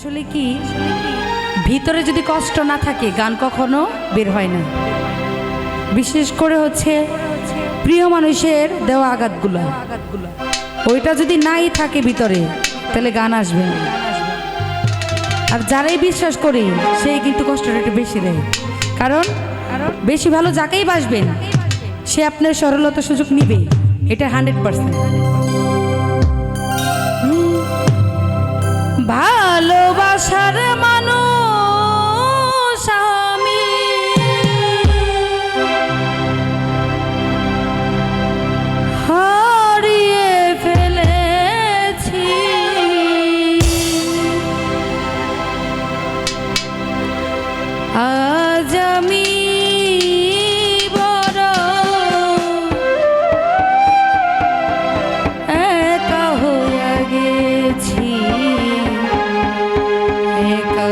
আসলে কি ভিতরে যদি কষ্ট না থাকে গান কখনো বের হয় না। বিশেষ করে হচ্ছে প্রিয় মানুষের দেওয়া আঘাতগুলো, ওইটা যদি নাই থাকে ভিতরে তাহলে গান আসবে না। আর যারাই বিশ্বাস করি সেই কিন্তু কষ্টটা একটু বেশি দেয়, কারণ বেশি ভালো যাকেই বাসবেন সে আপনার সরলতা সুযোগ নিবে, এটা 100%। ভালোবাসার মানুষ আমি হারিয়ে ফেলেছি, আজ আমি বড় একা হয়ে গেছি, একা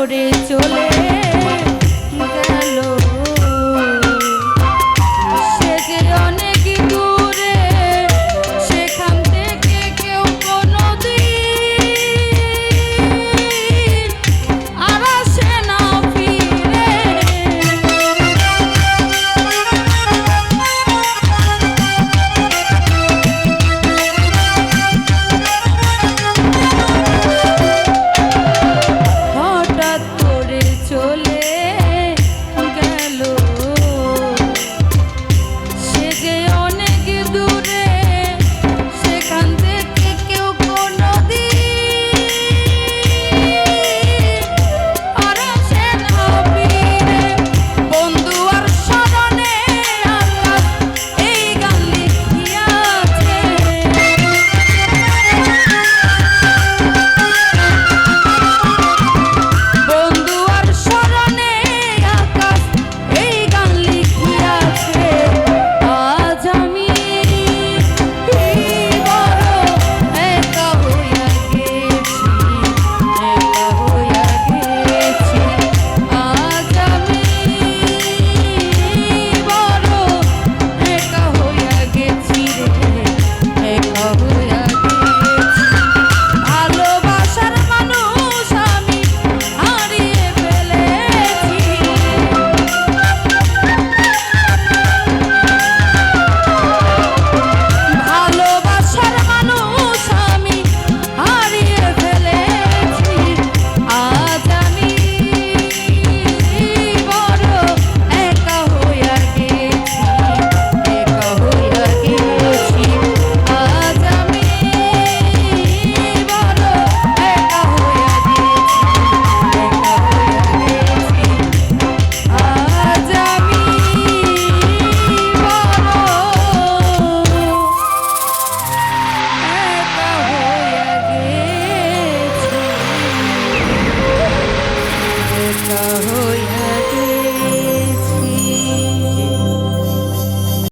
তোরে চলে গেল, সে যে অনেক দূরে, সেখান থেকে কেউ কোনোদিন আর আসে না ফিরে। হঠাৎ করে চলে গেল, সে যে অনেক দূরে, সেখান থেকে কেউ কোনোদিন আর আসে না ফিরে। বন্ধু আর স্মরণে আকাশ এই গান লিখিয়াছে, বন্ধু আর স্মরণে আকাশ এই গান লিখিয়াছে। আজ আমি বড় একা হইয়া গেছি, একা হইয়া গেছি। আজ আমি বড় একা হইয়া গেছি রে, একা হইয়া গেছি। ভালোবাসার মানুষ আমি হারিয়ে ফেলেছি, ভালোবাসার মানুষ আমি হারিয়ে ফেলেছি। আজ আমি বড় একা হইয়া গেছি, একা হইয়া গেছি। আজ আমি বড় একা হইয়া গেছি, একা হইয়া গেছি। আজ আমি বড় একা হইয়া গেছি, একা